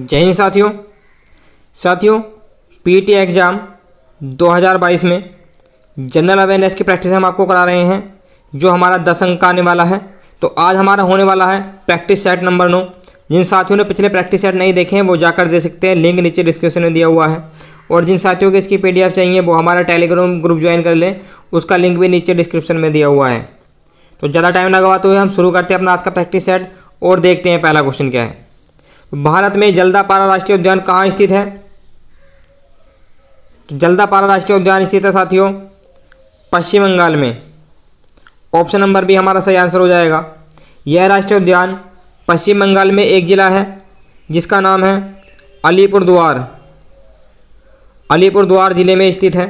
जय हिंद साथियों PT exam 2022 में जनरल अवेयरनेस की प्रैक्टिस हम आपको करा रहे हैं जो हमारा 10 अंक का आने वाला है। तो आज हमारा होने वाला है प्रैक्टिस सेट नंबर 9। जिन साथियों ने पिछले प्रैक्टिस सेट नहीं देखे हैं वो जाकर दे सकते हैं, लिंक नीचे डिस्क्रिप्शन में दिया हुआ है। और जिन साथियों को इसकी PDF चाहिए वो हमारा टेलीग्राम ग्रुप ज्वाइन कर लें, उसका लिंक भी नीचे डिस्क्रिप्शन में दिया हुआ है। तो ज़्यादा टाइम लगवाते हुए हम शुरू करते हैं अपना आज का प्रैक्टिस सेट और देखते हैं पहला क्वेश्चन क्या है। भारत में जल्दापारा राष्ट्रीय उद्यान कहाँ स्थित है? तो जल्दापारा राष्ट्रीय उद्यान स्थित है साथियों पश्चिम बंगाल में। ऑप्शन नंबर बी हमारा सही आंसर हो जाएगा। यह राष्ट्रीय उद्यान पश्चिम बंगाल में एक जिला है जिसका नाम है अलीपुरद्वार। अलीपुरद्वार जिले में स्थित है।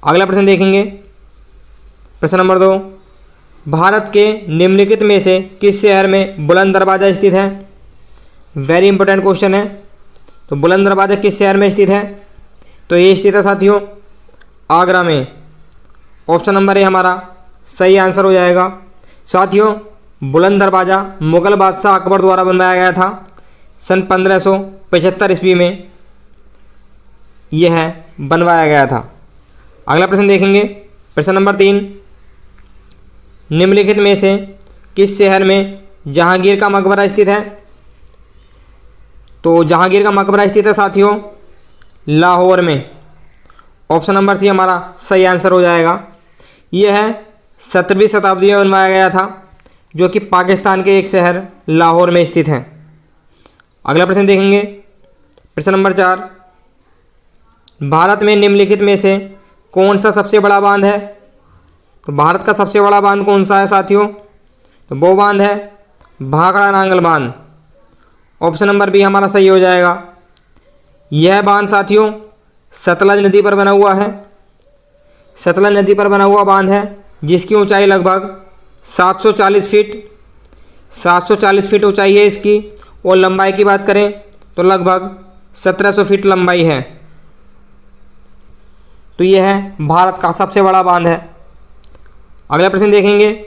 अगला प्रश्न देखेंगे, प्रश्न नंबर 2। भारत के निम्नलिखित में से किस शहर में बुलंद दरवाज़ा स्थित है? वेरी इंपॉर्टेंट क्वेश्चन है। तो बुलंद दरवाज़ा किस शहर में स्थित है? तो ये स्थित है साथियों आगरा में। ऑप्शन नंबर ए हमारा सही आंसर हो जाएगा। साथियों बुलंद दरवाज़ा मुग़ल बादशाह अकबर द्वारा बनवाया गया था सन 1575 ईस्वी में यह बनवाया गया था। अगला प्रश्न देखेंगे, प्रश्न नंबर 3। निम्नलिखित में से किस शहर में जहांगीर का मकबरा स्थित है? तो जहांगीर का मकबरा स्थित है साथियों लाहौर में। ऑप्शन नंबर सी हमारा सही आंसर हो जाएगा। यह 17वीं शताब्दी में बनवाया गया था जो कि पाकिस्तान के एक शहर लाहौर में स्थित है। अगला प्रश्न देखेंगे, प्रश्न नंबर 4। भारत में निम्नलिखित में से कौन सा सबसे बड़ा बांध है? तो भारत का सबसे बड़ा बांध कौन सा है साथियों? तो वो बांध है भाखड़ा नांगल बांध। ऑप्शन नंबर बी हमारा सही हो जाएगा। यह बांध साथियों सतलज नदी पर बना हुआ है। सतलज नदी पर बना हुआ बांध है जिसकी ऊंचाई लगभग 740 फीट ऊंचाई है इसकी। और लंबाई की बात करें तो लगभग 1700 फीट लंबाई है। तो यह है भारत का सबसे बड़ा बांध है। अगला प्रश्न देखेंगे,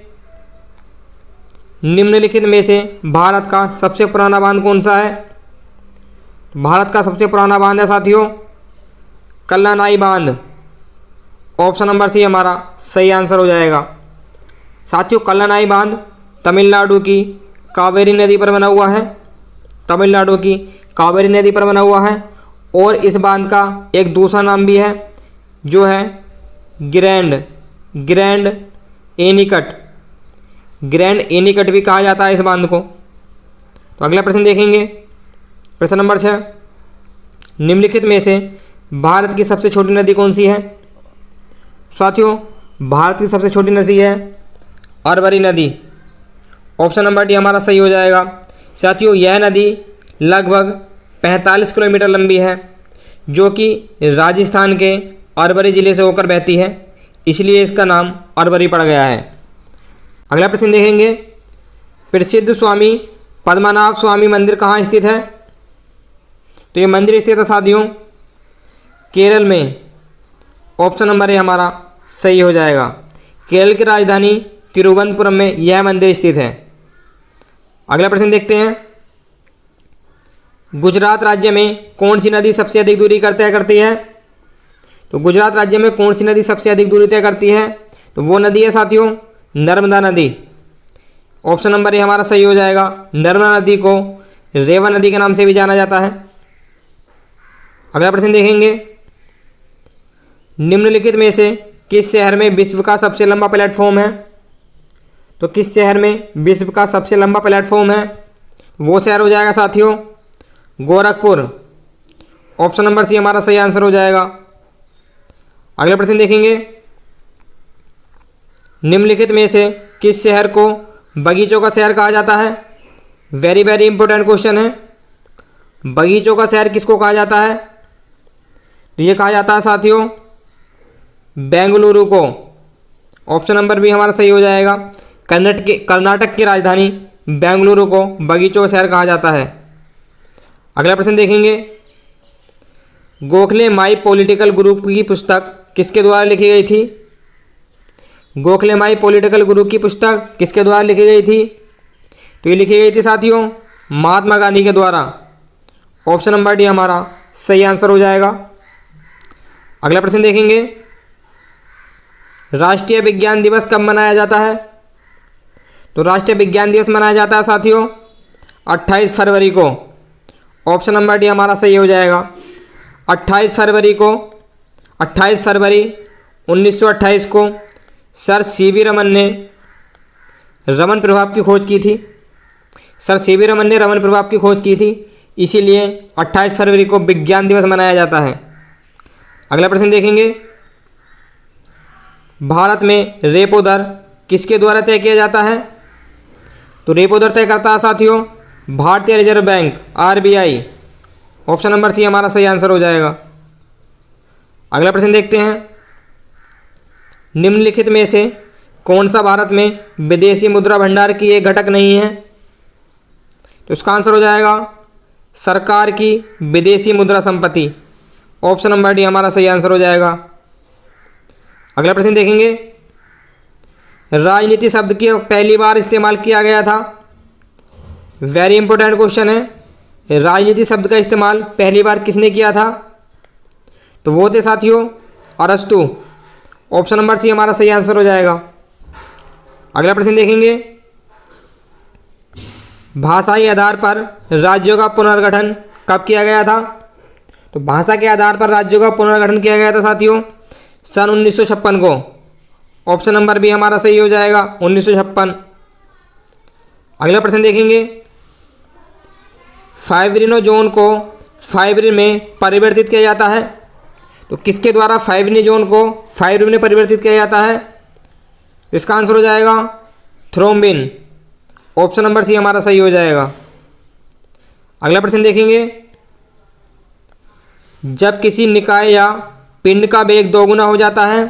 निम्नलिखित में से भारत का सबसे पुराना बांध कौन सा है? भारत का सबसे पुराना बांध है साथियों कल्लानाई बांध। ऑप्शन नंबर सी हमारा सही आंसर हो जाएगा। साथियों कल्लानाई बांध तमिलनाडु की कावेरी नदी पर बना हुआ है। तमिलनाडु की कावेरी नदी पर बना हुआ है। और इस बांध का एक दूसरा नाम भी है जो है ग्रैंड एनीकट भी कहा जाता है इस बांध को। तो अगला प्रश्न देखेंगे, प्रश्न नंबर 6। निम्नलिखित में से भारत की सबसे छोटी नदी कौन सी है? साथियों भारत की सबसे छोटी नदी है अरवरी नदी। ऑप्शन नंबर डी हमारा सही हो जाएगा। साथियों यह नदी लगभग 45 किलोमीटर लंबी है जो कि राजस्थान के अरवरी ज़िले से होकर बहती है, इसलिए इसका नाम अरवरी पड़ गया है। अगला प्रश्न देखेंगे, प्रसिद्ध स्वामी पद्मनाभ स्वामी मंदिर कहाँ स्थित है? तो ये मंदिर स्थित है साथियों केरल में। ऑप्शन नंबर ए हमारा सही हो जाएगा। केरल की राजधानी तिरुवनंतपुरम में यह मंदिर स्थित है। अगला प्रश्न देखते हैं, गुजरात राज्य में कौन सी नदी सबसे अधिक दूरी तय करती है? तो गुजरात राज्य में कौन सी नदी सबसे अधिक दूरी तय करती है? तो वो नदी है साथियों नर्मदा नदी। ऑप्शन नंबर ए हमारा सही हो जाएगा। नर्मदा नदी को रेवा नदी के नाम से भी जाना जाता है। अगला प्रश्न देखेंगे, निम्नलिखित में से किस शहर में विश्व का सबसे लंबा प्लेटफॉर्म है? तो किस शहर में विश्व का सबसे लंबा प्लेटफॉर्म है? वो शहर हो जाएगा साथियों गोरखपुर। ऑप्शन नंबर सी हमारा सही आंसर हो जाएगा। अगला प्रश्न देखेंगे, निम्नलिखित में से किस शहर को बगीचों का शहर कहा जाता है? वेरी इंपॉर्टेंट क्वेश्चन है। बगीचों का शहर किसको कहा जाता है? तो ये कहा जाता है साथियों बेंगलुरु को। ऑप्शन नंबर बी हमारा सही हो जाएगा। कर्नाटक की राजधानी बेंगलुरु को बगीचों का शहर कहा जाता है। अगला प्रश्न देखेंगे, गोखले माई पॉलिटिकल ग्रुप की पुस्तक किसके द्वारा लिखी गई थी? गोखले माई पॉलिटिकल ग्रुप की पुस्तक किसके द्वारा लिखी गई थी? तो ये लिखी गई थी साथियों महात्मा गांधी के द्वारा। ऑप्शन नंबर डी हमारा सही आंसर हो जाएगा। अगला प्रश्न देखेंगे, राष्ट्रीय विज्ञान दिवस कब मनाया जाता है? तो राष्ट्रीय विज्ञान दिवस मनाया जाता है साथियों 28 फरवरी को। ऑप्शन नंबर डी हमारा सही हो जाएगा। 28 फरवरी को, 28 फरवरी 1928 को सर सीवी रमन ने रमन प्रभाव की खोज की थी। सर सीवी रमन ने रमन प्रभाव की खोज की थी, इसीलिए 28 फरवरी को विज्ञान दिवस मनाया जाता है। अगला प्रश्न देखेंगे, भारत में रेपो दर किसके द्वारा तय किया जाता है? तो रेपो दर तय करता है साथियों भारतीय reserve bank RBI. Option number C हमारा सही आंसर हो जाएगा। अगला प्रश्न देखते हैं, निम्नलिखित में से कौन सा भारत में विदेशी मुद्रा भंडार की एक घटक नहीं है? तो इसका आंसर हो जाएगा सरकार की विदेशी मुद्रा संपत्ति। ऑप्शन नंबर डी हमारा सही आंसर हो जाएगा। अगला प्रश्न देखेंगे, राजनीति शब्द की पहली बार इस्तेमाल किया गया था। वेरी इंपॉर्टेंट क्वेश्चन है, राजनीति शब्द का इस्तेमाल पहली बार किसने किया था? तो वो थे साथियों अरस्तु। ऑप्शन नंबर सी हमारा सही आंसर हो जाएगा। अगला प्रश्न देखेंगे, भाषाई आधार पर राज्यों का पुनर्गठन कब किया गया था? तो भाषा के आधार पर राज्यों का पुनर्गठन किया गया था साथियों सन 1956 को। ऑप्शन नंबर बी हमारा सही हो जाएगा 1956। अगला प्रश्न देखेंगे, फाइब्रिनो जोन को फाइब्रिन में परिवर्तित किया जाता है। तो किसके द्वारा फाइब्रिनो जोन को फाइब्रिन में परिवर्तित किया जाता है? इसका आंसर हो जाएगा थ्रोम्बिन। ऑप्शन नंबर सी हमारा सही हो जाएगा। अगला प्रश्न देखेंगे, जब किसी निकाय या पिंड का वेग दोगुना हो जाता है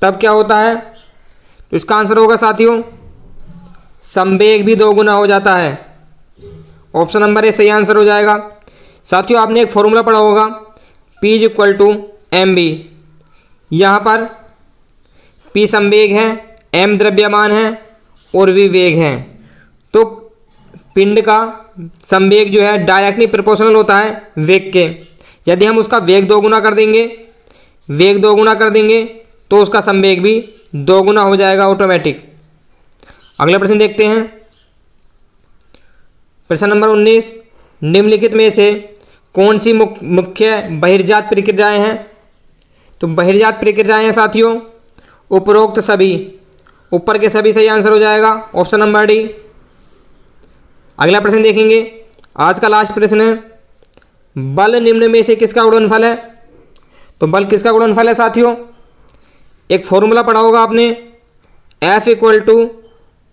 तब क्या होता है? तो इसका आंसर होगा साथियों संवेग भी दोगुना हो जाता है। ऑप्शन नंबर ए सही आंसर हो जाएगा। साथियों आपने एक फॉर्मूला पढ़ा होगा P = mv। यहाँ पर P संवेग है, m द्रव्यमान है और v वेग है। तो पिंड का संवेग जो है डायरेक्टली प्रोपोर्शनल होता है वेग के। यदि हम उसका वेग दोगुना कर देंगे, वेग दोगुना कर देंगे तो उसका संवेग भी दोगुना हो जाएगा ऑटोमेटिक। अगला प्रश्न देखते हैं, प्रश्न नंबर 19, निम्नलिखित में से कौन सी मुख्य बहिर्जात प्रक्रियाएं हैं? तो बहिर्जात प्रक्रियाएं हैं साथियों उपरोक्त सभी। ऊपर के सभी सही आंसर हो जाएगा ऑप्शन नंबर डी। अगला प्रश्न देखेंगे, आज का लास्ट प्रश्न है, बल निम्न में से किसका गुणनफल है? तो बल किसका गुणनफल है साथियों? एक फॉर्मूला पढ़ा होगा आपने F =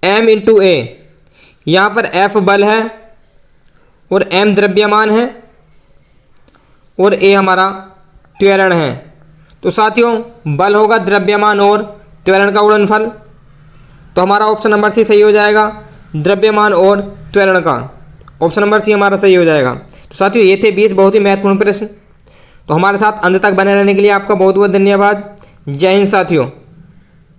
m × a। यहाँ पर F बल है और m द्रव्यमान है और a हमारा त्वरण है। तो साथियों बल होगा द्रव्यमान और त्वरण का गुणनफल। तो हमारा ऑप्शन नंबर सी सही हो जाएगा, द्रव्यमान और त्वरण का। ऑप्शन नंबर सी हमारा सही हो जाएगा। तो साथियों ये थे 20 बहुत ही महत्वपूर्ण प्रश्न। तो हमारे साथ अंत तक बने रहने के लिए आपका बहुत बहुत धन्यवाद। जय हिंद साथियों।